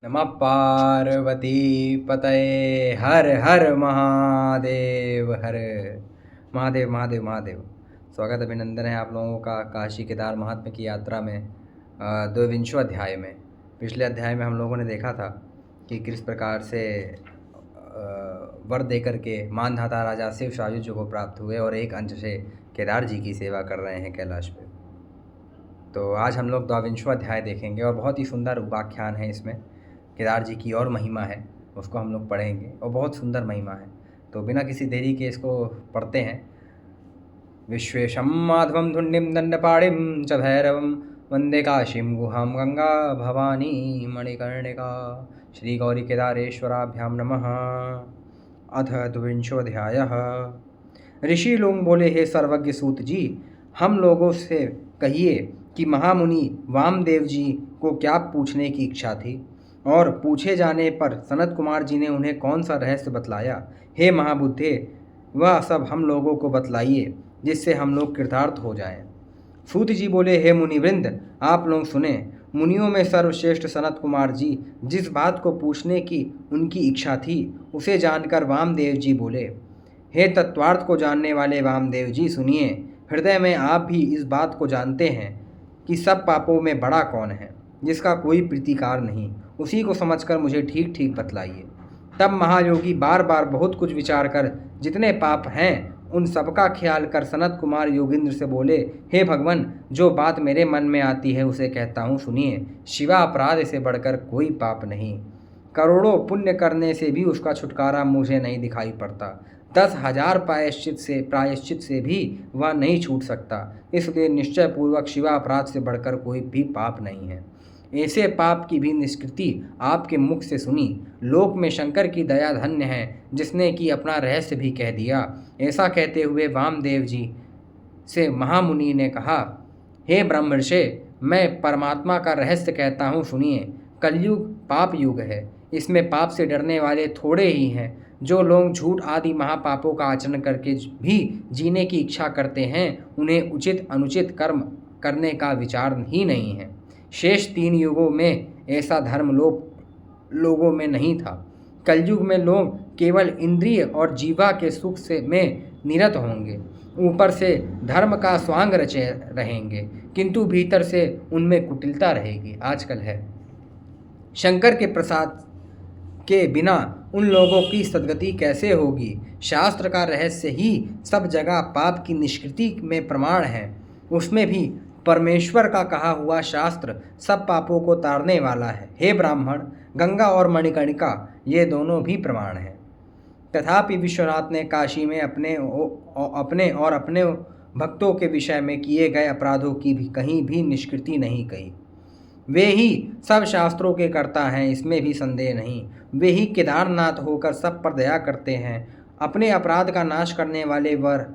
नमः पार्वती पतये हर हर महादेव हर महादेव महादेव महादेव। स्वागत अभिनंदन है आप लोगों का काशी केदार महात्म्य की यात्रा में 22वें अध्याय में। पिछले अध्याय में हम लोगों ने देखा था कि किस प्रकार से वर देकर के मानधाता राजा शिव सायुज्य को प्राप्त हुए और एक अंश से केदार जी की सेवा कर रहे हैं कैलाश पे। तो आज हम लोग 22वां अध्याय देखेंगे और बहुत ही सुंदर उपाख्यान है इसमें। केदार जी की और महिमा है, उसको हम लोग पढ़ेंगे और बहुत सुंदर महिमा है। तो बिना किसी देरी के इसको पढ़ते हैं। विश्वेशं माधवं धुण्डिं दंडपाणिं च भैरवं वंदे काशीं गुहां गंगा भवानी मणिकर्णिका। श्री गौरी केदारेश्वराभ्यां नमः। अथ 22वाध्यायः। ऋषि लोग बोले, हे सर्वज्ञ सूत जी, हम लोगों से कहिए कि महामुनि वामदेव जी को क्या पूछने की इच्छा थी और पूछे जाने पर सनत कुमार जी ने उन्हें कौन सा रहस्य बतलाया। हे महाबुद्धे, वह सब हम लोगों को बतलाइए जिससे हम लोग कृतार्थ हो जाएं। सूत जी बोले, हे मुनिवृंद, आप लोग सुने। मुनियों में सर्वश्रेष्ठ सनत कुमार जी जिस बात को पूछने की उनकी इच्छा थी उसे जानकर वामदेव जी बोले, हे तत्वार्थ को जानने वाले वामदेव जी, सुनिए। हृदय में आप भी इस बात को जानते हैं कि सब पापों में बड़ा कौन है, जिसका कोई प्रतिकार नहीं। उसी को समझकर मुझे ठीक ठीक बतलाइए। तब महायोगी बार बार बहुत कुछ विचार कर जितने पाप हैं उन सबका ख्याल कर सनत कुमार योगेंद्र से बोले, हे भगवान, जो बात मेरे मन में आती है उसे कहता हूँ, सुनिए। शिवा अपराध से बढ़कर कोई पाप नहीं। करोड़ों पुण्य करने से भी उसका छुटकारा मुझे नहीं दिखाई पड़ता। 10,000 प्रायश्चित से भी वह नहीं छूट सकता। इसलिए निश्चय पूर्वक शिवा अपराध से बढ़कर कोई भी पाप नहीं है। ऐसे पाप की भी निष्कृति आपके मुख से सुनी। लोक में शंकर की दया धन्य है जिसने कि अपना रहस्य भी कह दिया। ऐसा कहते हुए वामदेव जी से महामुनि ने कहा, हे ब्रह्मर्षि, मैं परमात्मा का रहस्य कहता हूँ, सुनिए। कलयुग पाप युग है। इसमें पाप से डरने वाले थोड़े ही हैं। जो लोग झूठ आदि महापापों का आचरण करके भी जीने की इच्छा करते हैं उन्हें उचित अनुचित कर्म करने का विचार ही नहीं है। शेष 3 युगों में ऐसा धर्म लोगों में नहीं था। कलयुग में लोग केवल इंद्रिय और जीवा के सुख से में निरत होंगे। ऊपर से धर्म का स्वांग रचे रहेंगे किंतु भीतर से उनमें कुटिलता रहेगी। आजकल है। शंकर के प्रसाद के बिना उन लोगों की सद्गति कैसे होगी। शास्त्र का रहस्य ही सब जगह पाप की निष्कृति में प्रमाण है। उसमें भी परमेश्वर का कहा हुआ शास्त्र सब पापों को तारने वाला है। हे ब्राह्मण, गंगा और मणिकर्णिका ये दोनों भी प्रमाण हैं। तथापि विश्वनाथ ने काशी में अपने और अपने भक्तों के विषय में किए गए अपराधों की भी कहीं भी निष्कृति नहीं कही। वे ही सब शास्त्रों के कर्ता हैं, इसमें भी संदेह नहीं। वे ही केदारनाथ होकर सब पर दया करते हैं। अपने अपराध का नाश करने वाले वर,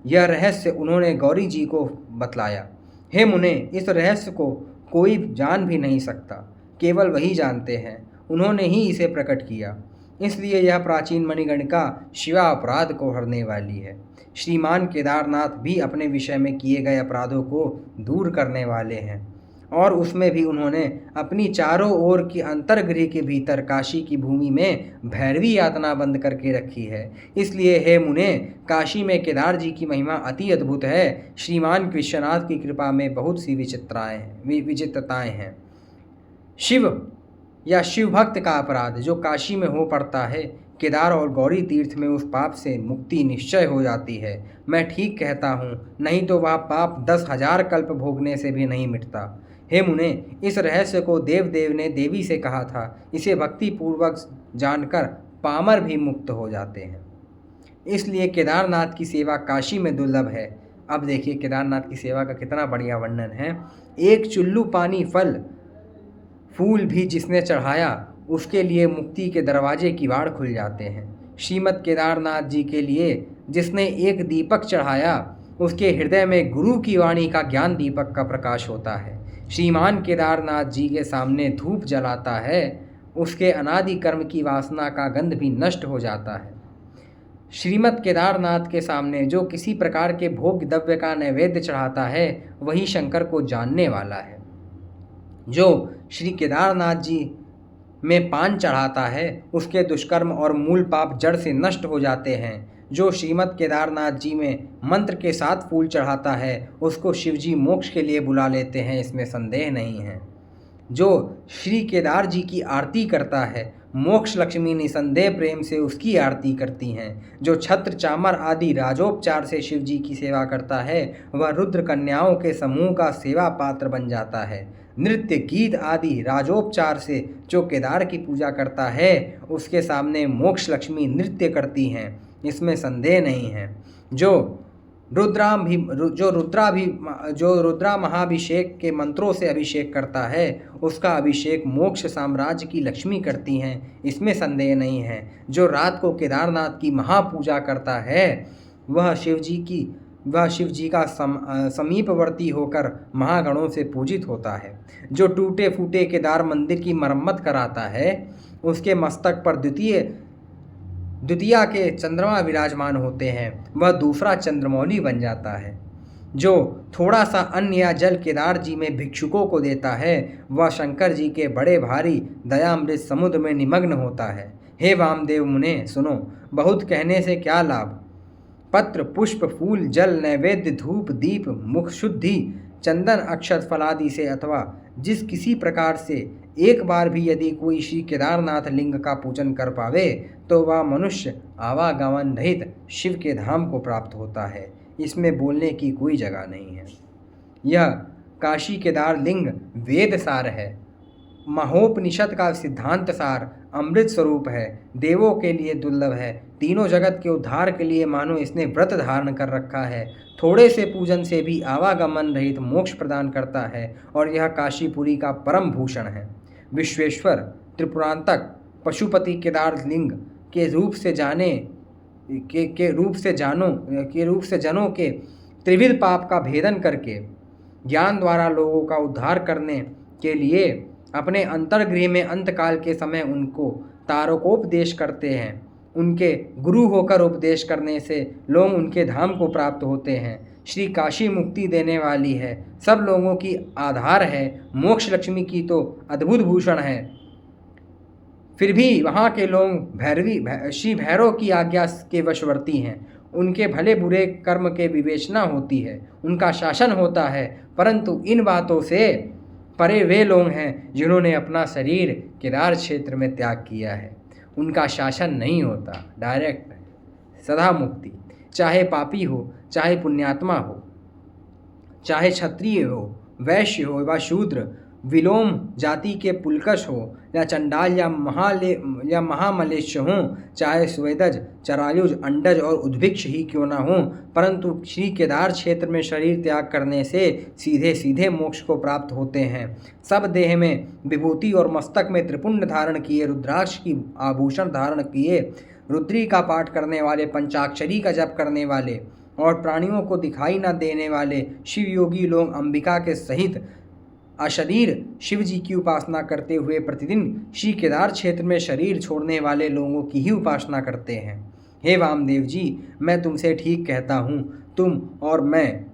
यह रहस्य उन्होंने गौरी जी को बतलाया। हे मुने, इस रहस्य को कोई जान भी नहीं सकता, केवल वही जानते हैं। उन्होंने ही इसे प्रकट किया। इसलिए यह प्राचीन मणिकर्णिका शिवा अपराध को हरने वाली है। श्रीमान केदारनाथ भी अपने विषय में किए गए अपराधों को दूर करने वाले हैं और उसमें भी उन्होंने अपनी चारों ओर की अंतर्गृह के भीतर काशी की भूमि में भैरवी यातना बंद करके रखी है। इसलिए हे मुने, काशी में केदार जी की महिमा अति अद्भुत है। श्रीमान विश्वनाथ की कृपा में बहुत सी विचित्रताएं हैं। शिव या शिव भक्त का अपराध जो काशी में हो पड़ता है, केदार और गौरी तीर्थ में उस पाप से मुक्ति निश्चय हो जाती है। मैं ठीक कहता हूँ, नहीं तो वह पाप 10,000 कल्प भोगने से भी नहीं मिटता। हे मुने, इस रहस्य को देव ने देवी से कहा था। इसे भक्ति पूर्वक जानकर पामर भी मुक्त हो जाते हैं। इसलिए केदारनाथ की सेवा काशी में दुर्लभ है। अब देखिए केदारनाथ की सेवा का कितना बढ़िया वर्णन है। एक चुल्लू पानी फल फूल भी जिसने चढ़ाया उसके लिए मुक्ति के दरवाजे किवाड़ खुल जाते हैं। श्रीमद् केदारनाथ जी के लिए जिसने एक दीपक चढ़ाया उसके हृदय में गुरु की वाणी का ज्ञान दीपक का प्रकाश होता है। श्रीमान केदारनाथ जी के सामने धूप जलाता है, उसके अनादि कर्म की वासना का गंध भी नष्ट हो जाता है। श्रीमद् केदारनाथ के सामने जो किसी प्रकार के भोग द्रव्य का नैवेद्य चढ़ाता है वही शंकर को जानने वाला है। जो श्री केदारनाथ जी में पान चढ़ाता है उसके दुष्कर्म और मूल पाप जड़ से नष्ट हो जाते हैं। जो श्रीमद् केदारनाथ जी में मंत्र के साथ फूल चढ़ाता है उसको शिवजी मोक्ष के लिए बुला लेते हैं, इसमें संदेह नहीं है। जो श्री केदार जी की आरती करता है मोक्ष लक्ष्मी निसंदेह प्रेम से उसकी आरती करती हैं। जो छत्र चामर आदि राजोपचार से शिव जी की सेवा करता है वह रुद्र कन्याओं के समूह का सेवा पात्र बन जाता है। नृत्य गीत आदि राजोपचार से जो केदार की पूजा करता है उसके सामने मोक्ष लक्ष्मी नृत्य करती हैं, इसमें संदेह नहीं है। जो रुद्रा महाभिषेक के मंत्रों से अभिषेक करता है उसका अभिषेक मोक्ष साम्राज्य की लक्ष्मी करती हैं, इसमें संदेह नहीं है। जो रात को केदारनाथ की महापूजा करता है वह शिव जी का समीपवर्ती होकर महागणों से पूजित होता है। जो टूटे फूटे केदार मंदिर की मरम्मत कराता है उसके मस्तक पर द्वितीया के चंद्रमा विराजमान होते हैं, वह दूसरा चंद्रमौली बन जाता है। जो थोड़ा सा अन्न या जल केदार जी में भिक्षुकों को देता है वह शंकर जी के बड़े भारी दयामृत समुद्र में निमग्न होता है। हे वामदेव मुने सुनो, बहुत कहने से क्या लाभ। पत्र पुष्प फूल जल नैवेद्य धूप दीप मुख शुद्धि चंदन अक्षत फलादि से अथवा जिस किसी प्रकार से एक बार भी यदि कोई श्री केदारनाथ लिंग का पूजन कर पावे तो वह मनुष्य आवागमन रहित शिव के धाम को प्राप्त होता है, इसमें बोलने की कोई जगह नहीं है। यह काशी केदार लिंग वेद सार है, महोपनिषद का सिद्धांत सार अमृत स्वरूप है, देवों के लिए दुर्लभ है, तीनों जगत के उद्धार के लिए मानो इसने व्रत धारण कर रखा है। थोड़े से पूजन से भी आवागमन रहित मोक्ष प्रदान करता है और यह काशीपुरी का परम भूषण है। विश्वेश्वर त्रिपुरांतक पशुपति केदार लिंग के रूप से जनों के त्रिविध पाप का भेदन करके ज्ञान द्वारा लोगों का उद्धार करने के लिए अपने अंतर्गृह में अंतकाल के समय उनको तारकोपदेश करते हैं। उनके गुरु होकर उपदेश करने से लोग उनके धाम को प्राप्त होते हैं। श्री काशी मुक्ति देने वाली है, सब लोगों की आधार है, मोक्ष लक्ष्मी की तो अद्भुत भूषण है। फिर भी वहाँ के लोग श्री भैरव की आज्ञा के वशवर्ती हैं। उनके भले बुरे कर्म के विवेचना होती है, उनका शासन होता है, परंतु इन बातों से परे वे लोग हैं जिन्होंने अपना शरीर केदार क्षेत्र में त्याग किया है। उनका शासन नहीं होता, डायरेक्ट सदा मुक्ति। चाहे पापी हो, चाहे पुण्यात्मा हो, चाहे क्षत्रिय हो, वैश्य हो व शूद्र, विलोम जाति के पुलकश हो या चंडाल या महामलेच्छ हों, चाहे स्वेदज चरायुज अंडज और उद्भिक्ष ही क्यों ना हों, परंतु श्री केदार क्षेत्र में शरीर त्याग करने से सीधे सीधे मोक्ष को प्राप्त होते हैं। सब देह में विभूति और मस्तक में त्रिपुंड धारण किए, रुद्राक्ष की आभूषण धारण किए, रुद्री का पाठ करने वाले, पंचाक्षरी का जप करने वाले और प्राणियों को दिखाई न देने वाले शिव योगी लोग अंबिका के सहित अशरीर शिव जी की उपासना करते हुए प्रतिदिन श्री केदार क्षेत्र में शरीर छोड़ने वाले लोगों की ही उपासना करते हैं। हे वामदेव जी, मैं तुमसे ठीक कहता हूँ, तुम और मैं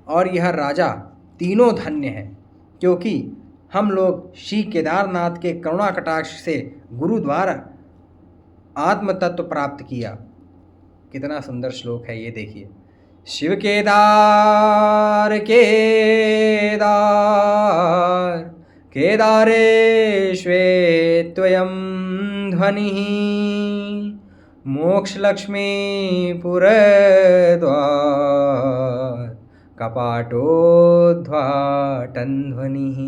और यह राजा तीनों धन्य हैं, क्योंकि हम लोग श्री केदारनाथ के करुणा कटाक्ष से गुरु द्वारा आत्म तत्व प्राप्त किया। कितना सुंदर श्लोक है ये, देखिए। शिव केदार केदार केदारेष्वेत्वयं ध्वनिः मोक्षलक्ष्मीपुरद्वार कपाटोद्घाटन ध्वनिः।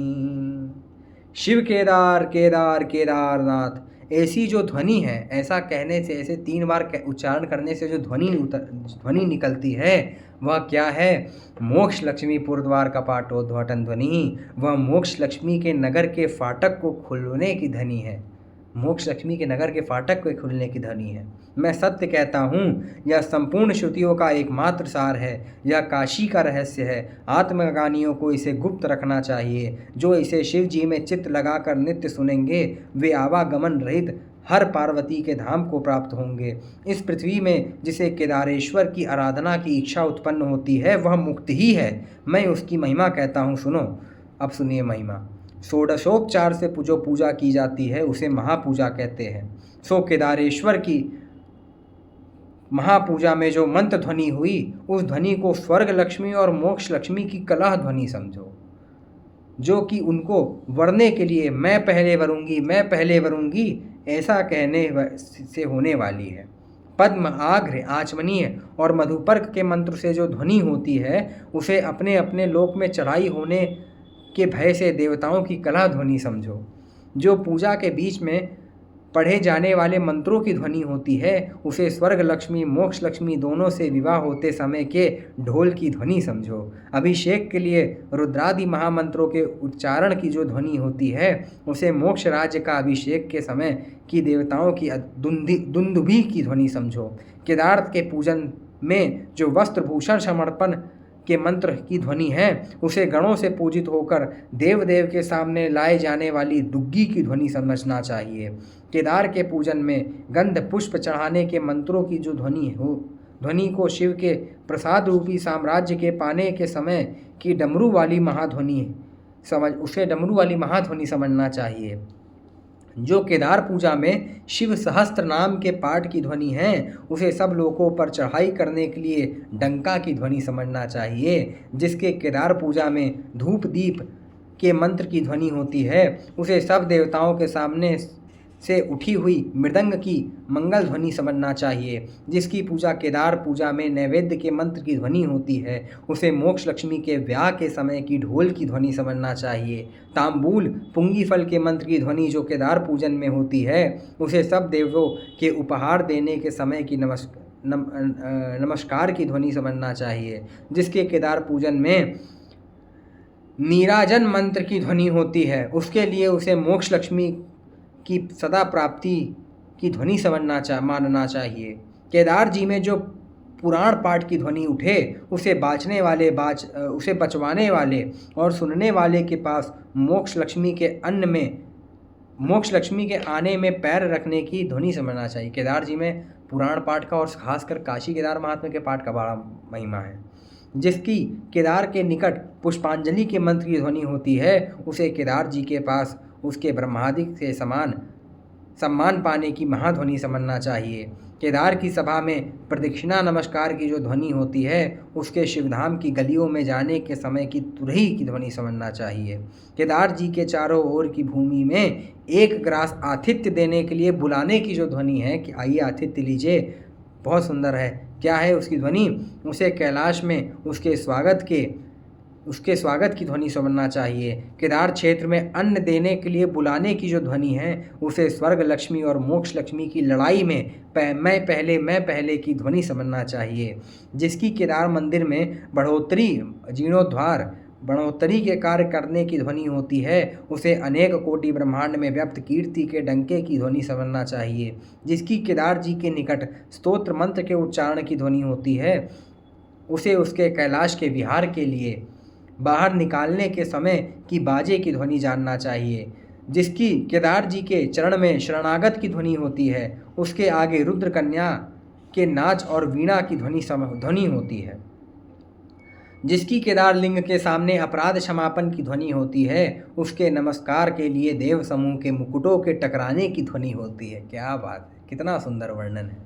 शिव केदार केदार केदारनाथ, ऐसी जो ध्वनि है, ऐसा कहने से, ऐसे 3 बार उच्चारण करने से जो ध्वनि निकलती है वह क्या है? मोक्ष लक्ष्मीपुर द्वार कपाटोद्घाटन ध्वनि। वह मोक्ष लक्ष्मी के नगर के फाटक को खुलने की ध्वनि है, मोक्ष लक्ष्मी के नगर के फाटक को खुलने की ध्वनि है। मैं सत्य कहता हूँ, यह संपूर्ण श्रुतियों का एकमात्र सार है, यह काशी का रहस्य है। आत्मज्ञानियों को इसे गुप्त रखना चाहिए। जो इसे शिव जी में चित्त लगाकर नित्य सुनेंगे वे आवागमन रहित हर पार्वती के धाम को प्राप्त होंगे। इस पृथ्वी में जिसे केदारेश्वर की आराधना की इच्छा उत्पन्न होती है वह मुक्त ही है। मैं उसकी महिमा कहता हूँ, सुनो। अब सुनिए महिमा। षोडशोपचार से जो पूजा की जाती है उसे महापूजा कहते हैं। सो केदारेश्वर की महापूजा में जो मंत्र ध्वनि हुई, उस ध्वनि को स्वर्ग लक्ष्मी और मोक्ष लक्ष्मी की कलह ध्वनि समझो, जो कि उनको वरने के लिए मैं पहले वरूंगी, मैं पहले वरूंगी ऐसा कहने से होने वाली है। पद्म, आघ्र, आचमनीय और मधुपर्क के मंत्र से जो ध्वनि होती है उसे अपने अपने लोक में चढ़ाई होने के भय से देवताओं की कलह ध्वनि समझो। जो पूजा के बीच में पढ़े जाने वाले मंत्रों की ध्वनि होती है उसे स्वर्ग लक्ष्मी, मोक्ष लक्ष्मी दोनों से विवाह होते समय के ढोल की ध्वनि समझो। अभिषेक के लिए रुद्रादि महामंत्रों के उच्चारण की जो ध्वनि होती है उसे मोक्ष राज्य का अभिषेक के समय की देवताओं की दुंदुभी की ध्वनि समझो। केदार के पूजन में जो वस्त्र भूषण समर्पण के मंत्र की ध्वनि है उसे गणों से पूजित होकर देव के सामने लाए जाने वाली डुग्गी की ध्वनि समझना चाहिए। केदार के पूजन में गंध पुष्प चढ़ाने के मंत्रों की जो ध्वनि को शिव के प्रसाद रूपी साम्राज्य के पाने के समय की डमरू वाली महाध्वनि समझना चाहिए। जो केदार पूजा में शिव सहस्त्र नाम के पाठ की ध्वनि है उसे सब लोगों पर चढ़ाई करने के लिए डंका की ध्वनि समझना चाहिए। जिसके केदार पूजा में धूप दीप के मंत्र की ध्वनि होती है उसे सब देवताओं के सामने से उठी हुई मृदंग की मंगल ध्वनि समझना चाहिए। जिसकी पूजा केदार पूजा में नैवेद्य के मंत्र की ध्वनि होती है उसे मोक्ष लक्ष्मी के ब्याह के समय की ढोल की ध्वनि समझना चाहिए। तांबूल पुंगी फल के मंत्र की ध्वनि जो केदार पूजन में होती है उसे सब देवों के उपहार देने के समय की नमस्कार की ध्वनि समझना चाहिए। जिसके केदार पूजन में नीराजन मंत्र की ध्वनि होती है उसके लिए उसे मोक्ष लक्ष्मी की सदा प्राप्ति की ध्वनि मानना चाहिए। केदार जी में जो पुराण पाठ की ध्वनि उठे उसे बचवाने वाले और सुनने वाले के पास मोक्ष लक्ष्मी के आने में पैर रखने की ध्वनि समझना चाहिए। केदार जी में पुराण पाठ का और खासकर काशी केदार महात्म्य के पाठ का बड़ा महिमा है। जिसकी केदार के निकट पुष्पांजलि के मंत्र की ध्वनि होती है उसे केदार जी के पास उसके ब्रह्मादि से सम्मान पाने की महाध्वनि समझना चाहिए। केदार की सभा में प्रदक्षिणा नमस्कार की जो ध्वनि होती है उसके शिवधाम की गलियों में जाने के समय की तुरही की ध्वनि समझना चाहिए। केदार जी के चारों ओर की भूमि में एक ग्रास आतिथ्य देने के लिए बुलाने की जो ध्वनि है कि आइए आतिथ्य लीजिए, बहुत सुंदर है, क्या है उसकी ध्वनि, उसे कैलाश में उसके स्वागत की ध्वनि समझना चाहिए। केदार क्षेत्र में अन्न देने के लिए बुलाने की जो ध्वनि है उसे स्वर्ग लक्ष्मी और मोक्ष लक्ष्मी की लड़ाई में मैं पहले की ध्वनि समझना चाहिए। जिसकी केदार मंदिर में बढ़ोतरी के कार्य करने की ध्वनि होती है उसे अनेक कोटि ब्रह्मांड में व्याप्त कीर्ति के डंके की ध्वनि समझना चाहिए। जिसकी केदार जी के निकट स्तोत्र मंत्र के उच्चारण की ध्वनि होती है उसे उसके कैलाश के विहार के लिए बाहर निकालने के समय की बाजे की ध्वनि जानना चाहिए। जिसकी केदार जी के चरण में शरणागत की ध्वनि होती है उसके आगे रुद्र कन्या के नाच और वीणा की ध्वनि होती है। जिसकी केदार लिंग के सामने अपराध क्षमापन की ध्वनि होती है उसके नमस्कार के लिए देव समूह के मुकुटों के टकराने की ध्वनि होती है। क्या बात है, कितना सुंदर वर्णन है।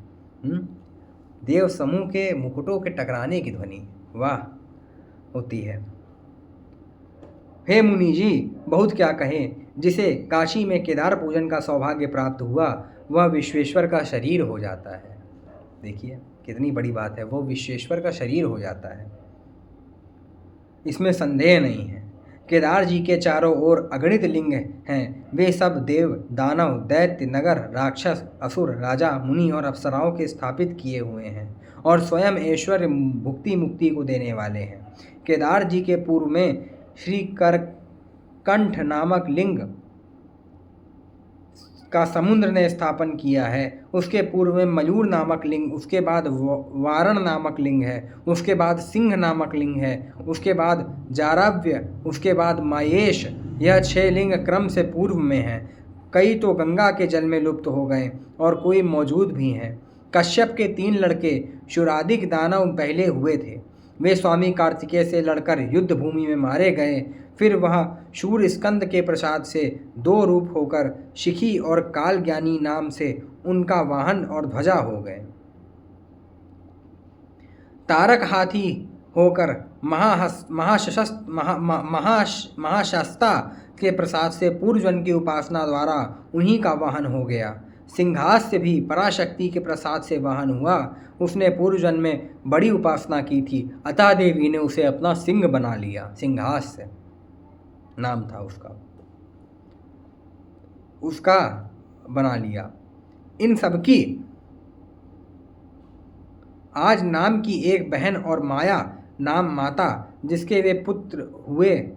देव समूह के मुकुटों के टकराने की ध्वनि वाह होती है। हे मुनि जी, बहुत क्या कहें, जिसे काशी में केदार पूजन का सौभाग्य प्राप्त हुआ वह विश्वेश्वर का शरीर हो जाता है। देखिए कितनी बड़ी बात है, वो विश्वेश्वर का शरीर हो जाता है, इसमें संदेह नहीं है। केदार जी के चारों ओर अगणित लिंग हैं, वे सब देव, दानव, दैत्य, नगर, राक्षस, असुर, राजा, मुनि और अप्सराओं के स्थापित किए हुए हैं और स्वयं ऐश्वर्य भुक्ति मुक्ति को देने वाले हैं। केदार जी के पूर्व में श्री करकंठ नामक लिंग का समुद्र ने स्थापन किया है, उसके पूर्व में मयूर नामक लिंग, उसके बाद वारण नामक लिंग है, उसके बाद सिंह नामक लिंग है, उसके बाद जारव्य, उसके बाद मायेश। यह 6 लिंग क्रम से पूर्व में हैं। कई तो गंगा के जल में लुप्त हो गए और कोई मौजूद भी हैं। कश्यप के 3 लड़के शुरादिक दानव पहले हुए थे। वे स्वामी कार्तिकेय से लड़कर युद्ध भूमि में मारे गए। फिर वह शूर स्कंद के प्रसाद से 2 रूप होकर शिखी और कालज्ञानी नाम से उनका वाहन और ध्वजा हो गए। तारक हाथी होकर महाशस्ता के प्रसाद से पूर्वजन की उपासना द्वारा उन्हीं का वाहन हो गया। सिंहास्य भी पराशक्ति के प्रसाद से वाहन हुआ। उसने पूर्वजन में बड़ी उपासना की थी, अतः देवी ने उसे अपना सिंह बना लिया। सिंहास्य नाम था उसका बना लिया। इन सबकी आज नाम की एक बहन और माया नाम माता, जिसके वे पुत्र हुए,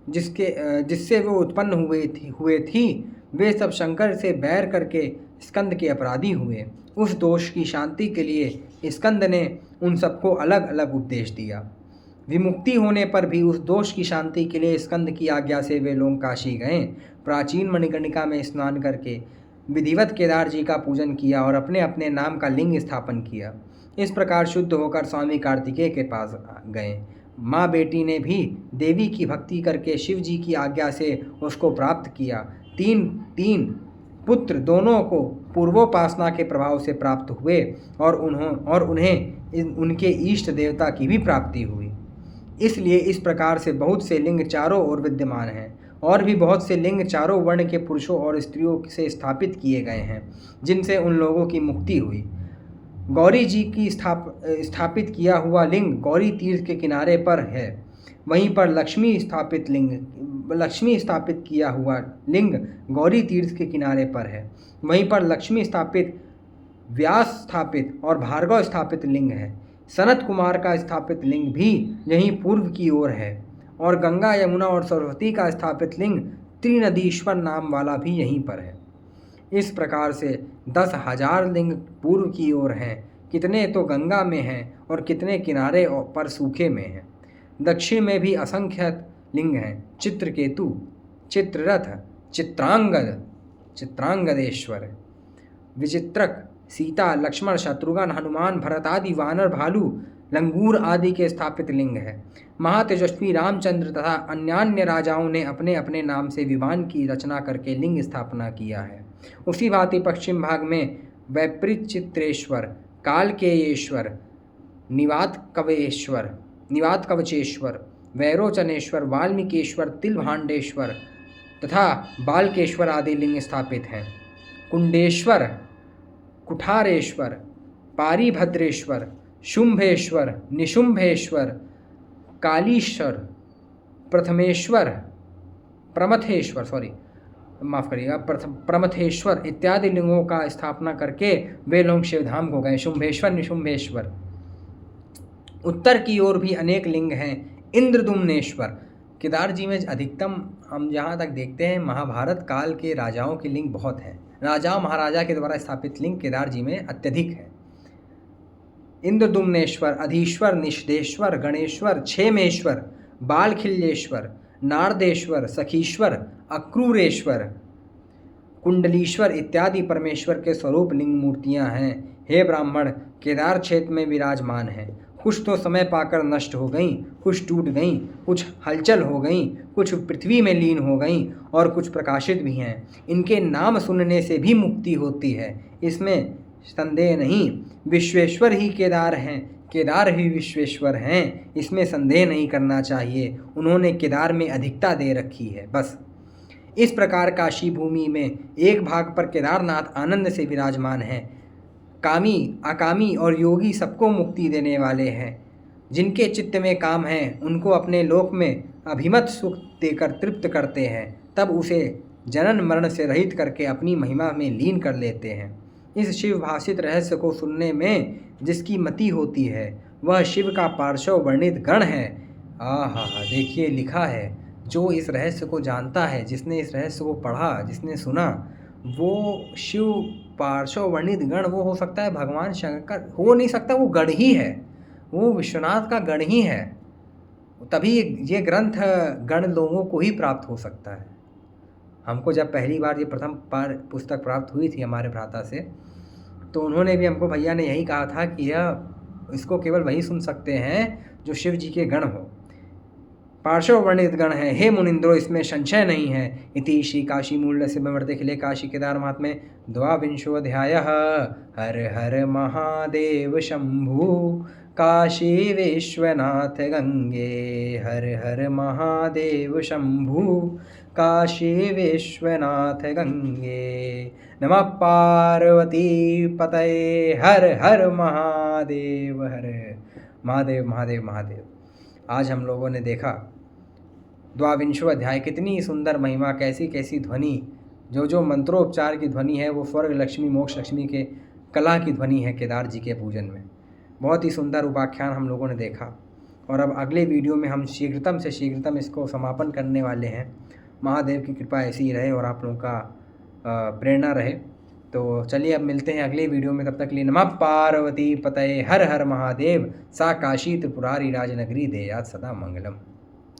जिससे वो उत्पन्न हुए थी, वे सब शंकर से बैर करके स्कंद के अपराधी हुए। उस दोष की शांति के लिए स्कंद ने उन सबको अलग अलग उपदेश दिया। विमुक्ति होने पर भी उस दोष की शांति के लिए स्कंद की आज्ञा से वे लोग काशी गए। प्राचीन मणिकर्णिका में स्नान करके विधिवत केदार जी का पूजन किया और अपने अपने नाम का लिंग स्थापन किया। इस प्रकार शुद्ध होकर स्वामी कार्तिकेय के पास गए। माँ बेटी ने भी देवी की भक्ति करके शिव जी की आज्ञा से उसको प्राप्त किया। तीन पुत्र दोनों को पूर्वोपासना के प्रभाव से प्राप्त हुए और उन्हें उनके इष्ट देवता की भी प्राप्ति हुई। इसलिए इस प्रकार से बहुत से लिंग चारों ओर विद्यमान हैं और भी बहुत से लिंग चारों वर्ण के पुरुषों और स्त्रियों से स्थापित किए गए हैं, जिनसे उन लोगों की मुक्ति हुई। गौरी जी की स्थापित किया हुआ लिंग गौरी तीर्थ के किनारे पर है। वहीं पर लक्ष्मी स्थापित किया हुआ लिंग गौरी तीर्थ के किनारे पर है। वहीं पर लक्ष्मी स्थापित, व्यास स्थापित और भार्गव स्थापित लिंग है। सनत कुमार का स्थापित लिंग भी यहीं पूर्व की ओर है और गंगा, यमुना और सरस्वती का स्थापित लिंग त्रिनदीश्वर नाम वाला भी यहीं पर है। इस प्रकार से 10,000 लिंग पूर्व की ओर हैं, कितने तो गंगा में हैं और कितने किनारे पर सूखे में हैं। दक्षिण में भी असंख्य लिंग हैं। चित्रकेतु, चित्ररथ, चित्रांगदेश्वर, विचित्रक, सीता, लक्ष्मण, शत्रुघ्न, हनुमान, भरत आदि वानर, भालू, लंगूर आदि के स्थापित लिंग है। महातेजस्वी रामचंद्र तथा अन्यान्य राजाओं ने अपने अपने नाम से विमान की रचना करके लिंग स्थापना किया है। उसी भांति पश्चिम भाग में वैपरीचित्रेश्वर, कालकेयेश्वर, निवात कवचेश्वर, वैरोचनेश्वर, वाल्मीकेश्वर, तिलभांडेश्वर तथा बालकेश्वर आदि लिंग स्थापित हैं। कुंडेश्वर, कुठारेश्वर, पारिभद्रेश्वर, शुंभेश्वर, निशुंभेश्वर, कालीश्वर, प्रमथेश्वर इत्यादि लिंगों का स्थापना करके वे लोग शिवधाम को गए। शुंभेश्वर, निशुंभेश्वर। उत्तर की ओर भी अनेक लिंग हैं। इंद्रदुम्नेश्वर, केदार जी में अधिकतम हम जहाँ तक देखते हैं महाभारत काल के राजाओं के लिंग बहुत हैं। राजा महाराजा के द्वारा स्थापित लिंग केदार जी में अत्यधिक है। इंद्रदुम्नेश्वर, अधीश्वर, निषदेश्वर, गणेश्वर, क्षेमेश्वर, बालखिल्येश्वर, नारदेश्वर, सखीश्वर, अक्रूरेश्वर, कुंडलीश्वर इत्यादि परमेश्वर के स्वरूप लिंग मूर्तियां हैं। हे ब्राह्मण, केदार क्षेत्र में विराजमान हैं। कुछ तो समय पाकर नष्ट हो गईं, कुछ टूट गईं, कुछ हलचल हो गईं, कुछ पृथ्वी में लीन हो गईं और कुछ प्रकाशित भी हैं। इनके नाम सुनने से भी मुक्ति होती है, इसमें संदेह नहीं। विश्वेश्वर ही केदार हैं, केदार ही विश्वेश्वर हैं, इसमें संदेह नहीं करना चाहिए। उन्होंने केदार में अधिकता दे रखी है बस। इस प्रकार काशी भूमि में एक भाग पर केदारनाथ आनंद से विराजमान हैं। कामी, अकामी और योगी सबको मुक्ति देने वाले हैं। जिनके चित्त में काम है उनको अपने लोक में अभिमत सुख देकर तृप्त करते हैं, तब उसे जनन मरण से रहित करके अपनी महिमा में लीन कर लेते हैं। इस शिव भाषित रहस्य को सुनने में जिसकी मति होती है वह शिव का पार्श्व वर्णित गण है। देखिए लिखा है, जो इस रहस्य को जानता है, जिसने इस रहस्य को पढ़ा, जिसने सुना, वो शिव पार्श्व वर्णित गण वो हो सकता है भगवान शंकर, हो नहीं सकता, वो गण ही है, वो विश्वनाथ का गण ही है। तभी ये ग्रंथ गण लोगों को ही प्राप्त हो सकता है। हमको जब पहली बार ये प्रथम पुस्तक प्राप्त हुई थी हमारे भ्राता से, तो उन्होंने भी हमको, भैया ने यही कहा था कि इसको केवल वही सुन सकते हैं जो शिव जी के गण हो। पार्श्व वर्णित गण है, हे मुनिंद्रो, इसमें संशय नहीं है। इति श्री काशी मूल से विवर्ते खिले काशी केदार महात्म्य द्वाविंशोऽध्यायः। हर हर महादेव शंभु काशी विश्वनाथ गंगे। हर हर महादेव शंभु काशी विश्वनाथ गंगे। नमः पार्वती पतये हर हर महादेव। हर महादेव महादेव महादेव। आज हम लोगों ने देखा द्वाविंशो अध्याय, कितनी सुंदर महिमा, कैसी कैसी ध्वनि, जो जो मंत्रोपचार की ध्वनि है वो स्वर्ग लक्ष्मी मोक्ष लक्ष्मी के कला की ध्वनि है केदार जी के पूजन में। बहुत ही सुंदर उपाख्यान हम लोगों ने देखा और अब अगले वीडियो में हम शीघ्रतम से शीघ्रतम इसको समापन करने वाले हैं। महादेव की कृपा ऐसी ही रहे और आप लोगों का प्रेरणा रहे। तो चलिए अब मिलते हैं अगले वीडियो में, तब तक के लिए नमः पार्वती पतये हर हर महादेव। सा काशी त्रिपुरारी राजनगरी देयात सदा मंगलम।